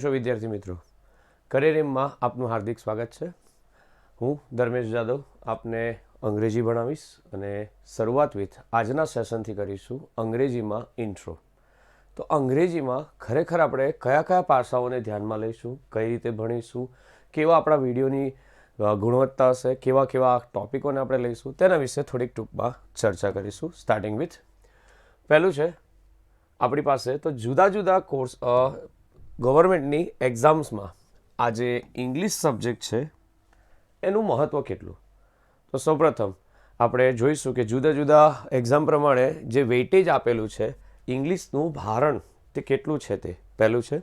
છો વિદ્યાર્થી મિત્રો? કરિયરિમમાં આપનું હાર્દિક સ્વાગત છે. હું ધર્મેશ જાદવ આપને અંગ્રેજી ભણાવીશ અને શરૂઆત વિથ આજના સેશનથી કરીશું અંગ્રેજીમાં ઇન્ટ્રો. તો અંગ્રેજીમાં ખરેખર આપણે કયા કયા પાસાઓને ધ્યાનમાં લઈશું, કઈ રીતે ભણીશું, કેવા આપણા વિડીયોની ગુણવત્તા હશે, કેવા કેવા ટોપિકોને આપણે લઈશું, તેના વિશે થોડીક ટૂંકમાં ચર્ચા કરીશું. સ્ટાર્ટિંગ વિથ પહેલું છે આપણી પાસે તો જુદા જુદા કોર્સ ગવર્મેન્ટની એક્ઝામ્સમાં આ જે ઇંગ્લિશ સબ્જેક્ટ છે એનું મહત્ત્વ કેટલું. તો સૌપ્રથમ આપણે જોઈશું કે જુદા જુદા એક્ઝામ પ્રમાણે જે વેઇટેજ આપેલું છે ઇંગ્લિશનું ભારણ તે કેટલું છે. તે પહેલું છે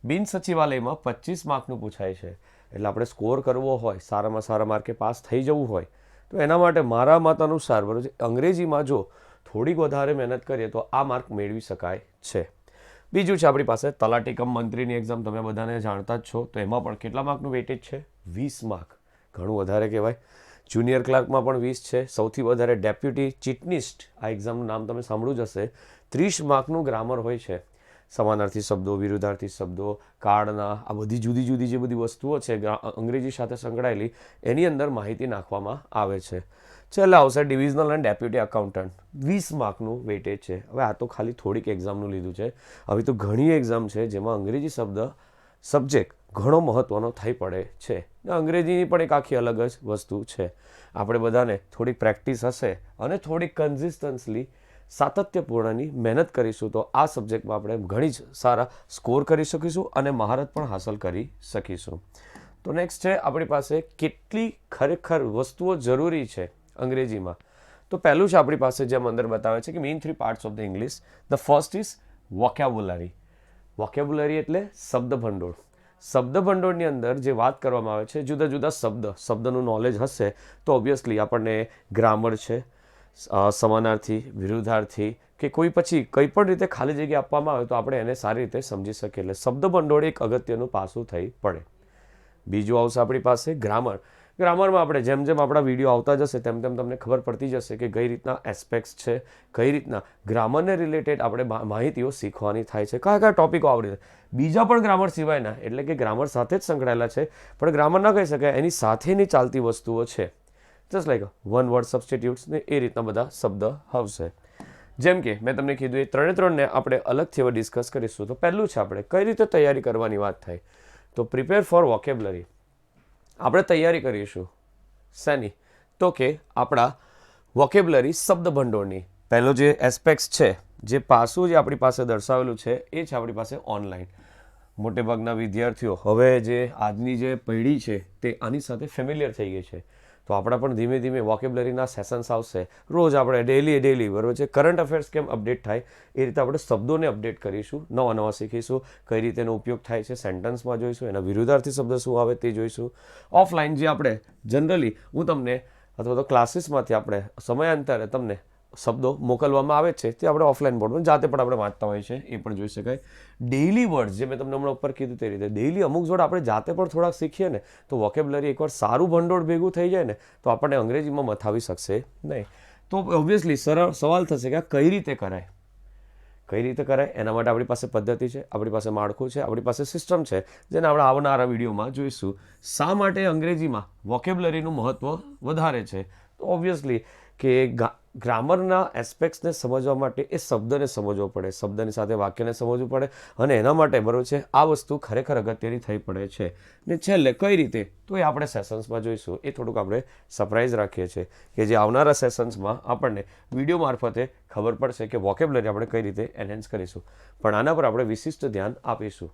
બિન સચિવાલયમાં 25 માર્કનું પૂછાય છે. એટલે આપણે સ્કોર કરવો હોય, સારામાં સારા માર્કે પાસ થઈ જવું હોય તો એના માટે મારા મત અનુસાર બરાબર અંગ્રેજીમાં જો થોડીક વધારે મહેનત કરીએ તો આ માર્ક મેળવી શકાય છે. બીજું છે આપણી પાસે તલાટી કમ મંત્રીની એક્ઝામ, તમે બધાને જાણતા જ છો. તો એમાં પણ કેટલા માર્કનું વેટેજ છે? 20 માર્ક. ઘણું વધારે કહેવાય. જુનિયર ક્લાર્કમાં પણ 20 છે. સૌથી વધારે ડેપ્યુટી ચીટનિસ્ટ આ એક્ઝામનું નામ તમે સાંભળ્યું જ હશે. 30 માર્કનું ગ્રામર હોય છે. સમાનાર્થી શબ્દો, વિરુદ્ધાર્થી શબ્દો, કાર્ડના આ બધી જુદી જુદી જે બધી વસ્તુઓ છે અંગ્રેજી સાથે સંકળાયેલી એની અંદર માહિતી નાખવામાં આવે છે. છેલ્લે આવશે ડિવિઝનલ એન્ડ ડેપ્યુટી અકાઉન્ટન્ટ. 20 માર્કનું વેટેજ છે. હવે આ તો ખાલી થોડીક એક્ઝામનું લીધું છે. હવે તો ઘણી એક્ઝામ છે જેમાં અંગ્રેજી સબ્જેક્ટ ઘણો મહત્ત્વનો થઈ પડે છે. અંગ્રેજીની પણ એક આખી અલગ જ વસ્તુ છે. આપણે બધાને થોડીક પ્રેક્ટિસ હશે અને થોડીક કન્સિસ્ટન્સલી સાતત્યપૂર્ણની મહેનત કરીશું તો આ સબ્જેક્ટમાં આપણે ઘણી જ સારા સ્કોર કરી શકીશું અને મહારત પણ હાંસલ કરી શકીશું. તો નેક્સ્ટ છે આપણી પાસે કેટલી ખરેખર વસ્તુઓ જરૂરી છે અંગ્રેજીમાં. તો પહેલું છે આપણી પાસે જેમ અંદર બતાવે છે કે main 3 parts of the English. The first is vocabulary. Vocabulary એટલે શબ્દ ભંડોળ. શબ્દ ભંડોળની અંદર જે વાત કરવામાં આવે છે જુદા જુદા શબ્દનું નોલેજ હશે તો ઓબ્વિયસલી આપણને ગ્રામર છે, સમાનાર્થી, વિરુદ્ધાર્થી કે કોઈ પછી કંઈ પણ રીતે ખાલી જગ્યા આપવામાં આવે તો આપણે એને સારી રીતે સમજી શકીએ. એટલે શબ્દ ભંડોળ એક અગત્યનું પાસું થઈ પડે. બીજું આવશે આપણી પાસે ગ્રામર. ગ્રામરમાં આપણે જેમ જેમ આપણા વિડીયો આવતા જશે તેમ તેમ તમને ખબર પડતી જશે કે કઈ રીતના એસ્પેક્ટ્સ છે, કઈ રીતના ગ્રામરને રિલેટેડ આપણે માહિતીઓ શીખવાની થાય છે, કયા કયા ટોપિકો આવડે. બીજા પણ ગ્રામર સિવાયના એટલે કે ગ્રામર સાથે જ સંકળાયેલા છે પણ ગ્રામર ના કહી શકાય, એની સાથેની ચાલતી વસ્તુઓ છે. જસ્ટ લાઈક વન વર્ડ સબસ્ટિટ્યુટ્સ ને એ રીતના બધા શબ્દ આવશે. જેમ કે મેં તમને કીધું એ ત્રણને આપણે અલગથી હવે ડિસ્કસ કરીશું. તો પહેલું છે આપણે કઈ રીતે તૈયારી કરવાની વાત થાય તો પ્રિપેર ફોર વોકેબ્યુલરી. આપણે તૈયારી કરીશું શેની? તો કે આપણા વોકેબ્યુલરી શબ્દ ભંડોળની. પહેલો જે એસ્પેક્ટ્સ છે, જે પાસું જે આપણી પાસે દર્શાવેલું છે એ છે આપણી પાસે ઓનલાઈન. મોટેભાગના વિદ્યાર્થીઓ હવે જે આજની જે પેઢી છે તે આની સાથે ફેમિલિયર થઈ ગઈ છે. તો આપણા પણ ધીમે ધીમે વોકેબ્યુલરીના સેશન્સ આવશે. રોજ આપણે ડેલી બરાબર છે કરંટ અફેર્સ કેમ અપડેટ થાય એ રીતે આપણે શબ્દોને અપડેટ કરીશું, નવા શીખીશું, કઈ રીતે એનો ઉપયોગ થાય છે સેન્ટન્સમાં જોઈશું, એના વિરુદ્ધાર્થી શબ્દ શું આવે તે જોઈશું. ઓફલાઈન જે આપણે જનરલી હું તમને અથવા તો ક્લાસીસમાંથી આપણે સમયાંતરે તમને શબ્દો મોકલવામાં આવે છે તે આપણે ઓફલાઈન બોર્ડમાં જાતે પણ આપણે વાંચતા હોય છે એ પણ જોઈ શકાય. ડેઇલી વર્ડ્સ જે મેં તમને હમણાં ઉપર કીધું તે રીતે ડેઇલી અમુક જોડ આપણે જાતે પણ થોડાક શીખીએ ને તો વોકેબ્યુલરી એકવાર સારું ભંડોળ ભેગું થઈ જાય ને તો આપણને અંગ્રેજીમાં મથાવી શકશે નહીં. તો ઓબ્વિયસલી સરળ સવાલ થશે કે આ કઈ રીતે કરાય. એના માટે આપણી પાસે પદ્ધતિ છે, આપણી પાસે માળખું છે, આપણી પાસે સિસ્ટમ છે જેને આપણે આવનારા વિડીયોમાં જોઈશું. શા માટે અંગ્રેજીમાં વોકેબ્યુલરીનું મહત્ત્વ વધારે છે? તો ઓબ્વિયસલી કે ગ્રામરના એસ્પેક્ટ્સને સમજવા માટે એ શબ્દને સમજવો પડે, શબ્દની સાથે વાક્યને સમજવું પડે અને એના માટે બરાબર છે આ વસ્તુ ખરેખર અગત્યની થઈ પડે છે. ને છેલ્લે કઈ રીતે તો એ આપણે સેશન્સમાં જોઈશું. એ થોડુંક આપણે સરપ્રાઈઝ રાખીએ છીએ કે જે આવનારા સેશન્સમાં આપણને વિડીયો મારફતે ખબર પડશે કે વોકેબ્યુલરી આપણે કઈ રીતે એનહેન્સ કરીશું. પણ આના પર આપણે વિશિષ્ટ ધ્યાન આપીશું.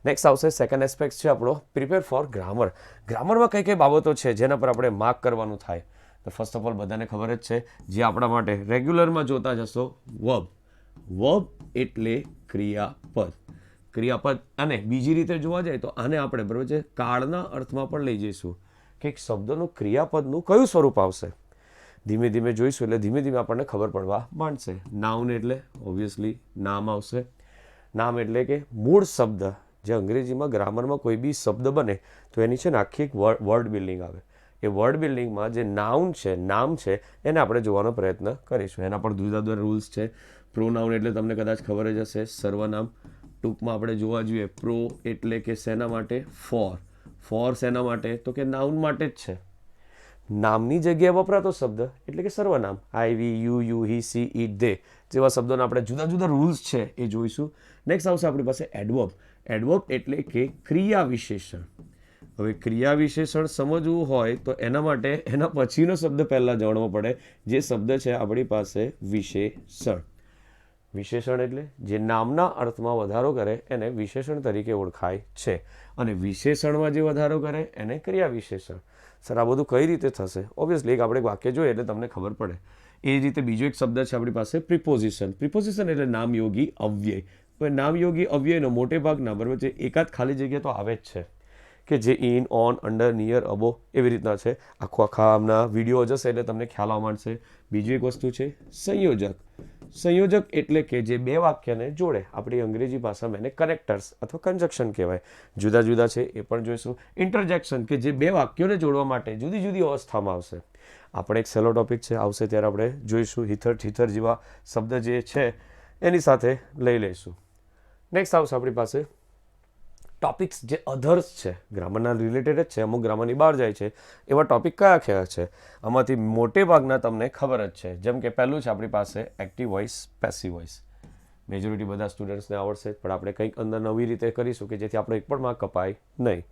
નેક્સ્ટ આવશે સેકન્ડ એસ્પેક્ટ છે આપણો પ્રિપેર ફોર ગ્રામર. ગ્રામરમાં કઈ કઈ બાબતો છે જેના પર આપણે માર્ક કરવાનું થાય. તો ફર્સ્ટ ઓફ ઓલ બધાને ખબર જ છે જે આપણા માટે રેગ્યુલરમાં જોતા જશો વર્બ એટલે ક્રિયાપદ. અને બીજી રીતે જોવા જાય તો આને આપણે બરાબર છે કાળના અર્થમાં પણ લઈ જઈશું કે એક શબ્દનું ક્રિયાપદનું કયું સ્વરૂપ આવશે. ધીમે ધીમે જોઈશું એટલે ધીમે ધીમે આપણને ખબર પડવા માંડશે. નાઉન એટલે ઓબ્વિયસલી નામ આવશે. નામ એટલે કે મૂળ શબ્દ જે અંગ્રેજીમાં ગ્રામરમાં કોઈ બી શબ્દ બને તો એની છે ને આખી એક વર્ડ બિલ્ડિંગ આવે. એ વર્ડ બિલ્ડિંગમાં જે નામ છે એને આપણે જોવાનો પ્રયત્ન કરીશું. એના પણ જુદા જુદા રૂલ્સ છે. પ્રોનાઉન એટલે તમને કદાચ ખબર જ હશે સર્વનામ, ટૂંકમાં આપણે જોવા જોઈએ પ્રો એટલે કે શેના માટે? ફોર શેના માટે? તો કે નાઉન માટે જ છે. નામની જગ્યાએ વપરાતો શબ્દ એટલે કે સર્વનામ. આઈ, વી, યુ, હી, સી, ઇટ, દે જેવા શબ્દોના આપણે જુદા જુદા રૂલ્સ છે એ જોઈશું. નેક્સ્ટ આવશે આપણી પાસે એડવર્બ. એડવર્બ એટલે કે ક્રિયા વિશેષણ. હવે ક્રિયા વિશેષણ સમજવું હોય તો એના માટે એના પછીનો શબ્દ પહેલાં જાણવો પડે, જે શબ્દ છે આપણી પાસે વિશેષણ. વિશેષણ એટલે જે નામના અર્થમાં વધારો કરે એને વિશેષણ તરીકે ઓળખાય છે, અને વિશેષણમાં જે વધારો કરે એને ક્રિયા વિશેષણ. સર આ બધું કઈ રીતે થશે? ઓબ્વિયસલી એક આપણે વાક્ય જોઈએ એટલે તમને ખબર પડે. એ જ રીતે બીજો એક શબ્દ છે આપણી પાસે પ્રિપોઝિશન. પ્રિપોઝિશન એટલે નામયોગી અવ્યય. હવે નામયોગી અવ્યયનો મોટે ભાગના બરાબર છે એકાદ ખાલી જગ્યા તો આવે જ છે, કે જે ઇન, ઓન, અંડર, નિયર, અબો એવી રીતના છે. આખા આમના વિડીયો જશે એટલે તમને ખ્યાલ આવવા માંડશે. બીજી એક વસ્તુ છે સંયોજક. સંયોજક એટલે કે જે બે વાક્યને જોડે. આપણી અંગ્રેજી ભાષામાં એને કનેક્ટર્સ અથવા કન્જક્શન કહેવાય. જુદા જુદા છે એ પણ જોઈશું. ઇન્ટરજેક્શન કે જે બે વાક્યોને જોડવા માટે જુદી જુદી અવસ્થામાં આવશે. આપણે એક સહેલો ટોપિક છે, આવશે ત્યારે આપણે જોઈશું. હિથર, થીથર જેવા શબ્દ જે છે એની સાથે લઈ લઈશું. નેક્સ્ટ આવશે આપણી પાસે ટોપિક્સ જે અધર્સ છે, ગ્રામરના રિલેટેડ જ છે, અમુક ગ્રામરની બહાર જાય છે, એવા ટોપિક કયા કયા છે? આમાંથી મોટે ભાગના તમને ખબર જ છે. જેમ કે પહેલું છે આપણી પાસે active voice, passive voice. Majority બધા સ્ટુડન્ટ્સને આવડશે, પણ આપણે કંઈક અંદર નવી રીતે કરીશું કે જેથી આપણો એક પણ માર્ક કપાય નહીં.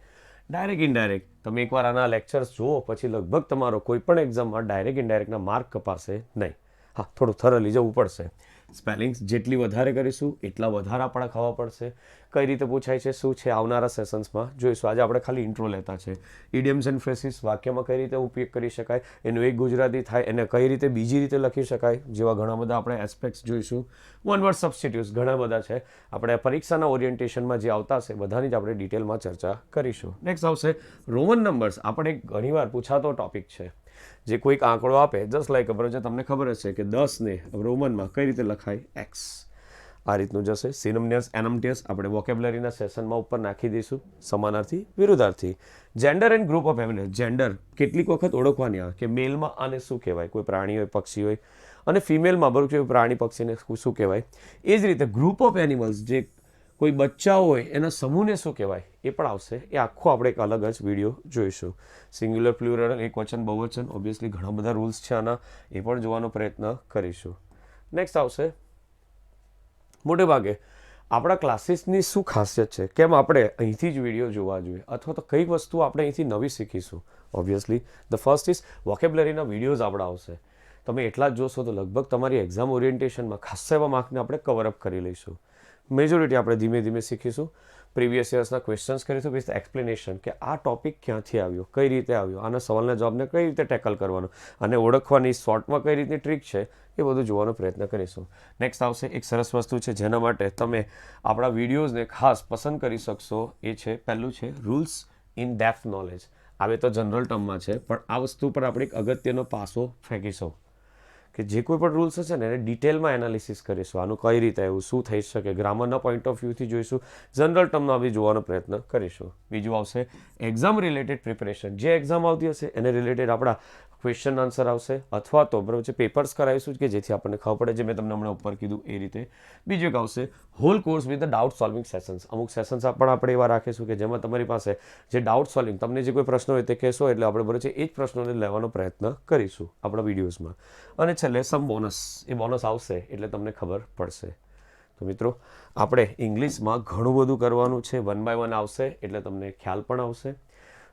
ડાયરેક્ટ ઇનડાયરેક્ટ તમે એકવાર આના લેક્ચર્સ જુઓ પછી લગભગ તમારો કોઈ પણ એક્ઝામમાં ડાયરેક્ટ ઇનડાયરેક્ટના માર્ક કપાશે નહીં. હા, થોડું થરલી જવું પડશે. સ્પેલિંગ્સ જેટલી વધારે કરીશું એટલા વધારે આપણે ખબર પડશે. કઈ રીતે પૂછાય છે શું છે આવનારા સેશન્સમાં જોઈશું. આજે આપણે ખાલી ઇન્ટ્રો લેતા છે. ઇડિયમ્સ એન્ડ ફ્રેસીસ વાક્યમાં કઈ રીતે ઉપયોગ કરી શકાય, એનું એક ગુજરાતી થાય, એને કઈ રીતે બીજી રીતે લખી શકાય, જેવા ઘણા બધા આપણે એસ્પેક્ટ્સ જોઈશું. વન વર્ડ સબસ્ટિટ્યુટ્સ ઘણા બધા છે. આપણે પરીક્ષાના ઓરિએન્ટેશનમાં જે આવતા છે બધાની જ આપણે ડિટેલમાં ચર્ચા કરીશું. નેક્સ્ટ આવશે રોમન નંબર્સ. આપણે ઘણીવાર પૂછાતો ટોપિક છે. જે કોઈક આંકડો આપે, જસ્ટ લાઈક બરાબર છે, તમને ખબર હશે કે 10ને રોમનમાં કઈ રીતે લખાય? એક્સ. આ રીતનું જશે. સિનોનિમ્સ, એનોનિમ્સ આપણે વોકેબ્યુલરીના સેશનમાં ઉપર નાખી દઈશું. સમાનાર્થી, વિરુદ્ધાર્થી. Gender and group of animals. Gender કેટલીક વખત ઓળખવાની આવે કે મેલમાં આને શું કહેવાય, કોઈ પ્રાણી હોય, પક્ષી હોય, અને ફિમેલમાં બરાબર છે પ્રાણી પક્ષીને શું કહેવાય. એ જ રીતે ગ્રુપ ઓફ એનિમલ્સ, જે કોઈ બચ્ચાઓ હોય એના સમૂહને શું કહેવાય એ પણ આવશે. એ આખો આપણે એક અલગ જ વિડીયો જોઈશું. સિંગ્યુલર, પ્લુરલ, એક વચન, બહુવચન, ઓબ્વિયસલી ઘણા બધા રૂલ્સ છે આના, એ પણ જોવાનો પ્રયત્ન કરીશું. નેક્સ્ટ આવશે મોટે ભાગે આપણા ક્લાસીસની શું ખાસિયત છે, કેમ આપણે અહીંથી જ વિડીયો જોવા જોઈએ, અથવા તો કઈ વસ્તુ આપણે અહીંથી નવી શીખીશું. ઓબ્વિયસલી ધ ફર્સ્ટ ઇઝ વોકેબ્યુલરીના વિડીયોઝ આપણા આવશે. તમે એટલા જ જોશો તો લગભગ તમારી એક્ઝામ ઓરિએન્ટેશનમાં ખાસ એવા માર્કને આપણે કવરઅપ કરી લઈશું. મેજોરિટી આપણે ધીમે ધીમે શીખીશું. પ્રીવિયસ યર્સના ક્વેશ્ચન્સ કરીશું વિથ એક્સપ્લેનેશન કે આ ટોપિક ક્યાંથી આવ્યો, કઈ રીતે આવ્યો, આના સવાલના જવાબને કઈ રીતે ટેકલ કરવાનો, અને ઓળખવાની શોર્ટમાં કઈ રીતની ટ્રીક છે એ બધું જોવાનો પ્રયત્ન કરીશું. નેક્સ્ટ આવશે એક સરસ વસ્તુ છે જેના માટે તમે આપણા વિડીયોઝને ખાસ પસંદ કરી શકશો. એ છે પહેલું છે રૂલ્સ ઇન ડેપ્થ નોલેજ. આવે તો જનરલ ટર્મમાં છે, પણ આ વસ્તુ પર આપણે એક અગત્યનો પાસો ફેંકીશું કે જે કોઈ પણ રૂલ્સ હશે ને એને ડિટેલમાં એનાલિસિસ કરીશું. આનું કઈ રીતે આવ્યું, શું થઈ શકે, ગ્રામરના પોઈન્ટ ઓફ વ્યૂથી જોઈશું, જનરલ ટર્મમાં બી જોવાનો પ્રયત્ન કરીશું. બીજું આવશે એક્ઝામ રિલેટેડ પ્રિપેરેશન. જે એક્ઝામ આવતી હશે એને રિલેટેડ આપણા ક્વેશ્ચન આન્સર આવશે, અથવા તો બરાબર છે પેપર્સ કરાવીશું કે જેથી આપણને ખબર પડે, જે મેં તમને હમણાં ઉપર કીધું એ રીતે. બીજું એક આવશે whole course with the doubt solving sessions. અમુક સેશન્સ પણ આપણે એવા રાખીશું કે જેમાં તમારી પાસે જે ડાઉટ સોલ્વિંગ, તમને જે કોઈ પ્રશ્ન હોય તે કહેશો એટલે આપણે બરાબર છે એ જ પ્રશ્નોને લેવાનો પ્રયત્ન કરીશું આપણા વિડીયોઝમાં. અને છેલ્લે સમ બોનસ. એ બોનસ આવશે એટલે તમને ખબર પડશે. તો મિત્રો આપણે ઇંગ્લિશમાં ઘણું બધું કરવાનું છે. 1 by 1 આવશે એટલે તમને ખ્યાલ પણ આવશે.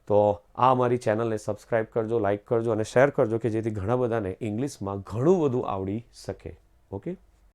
તો આ અમારી ચેનલને સબસ્ક્રાઈબ કરજો, લાઇક કરજો અને શેર કરજો કે જેથી ઘણા બધાને ઇંગ્લિશમાં ઘણું બધું આવડી શકે. ઓકે.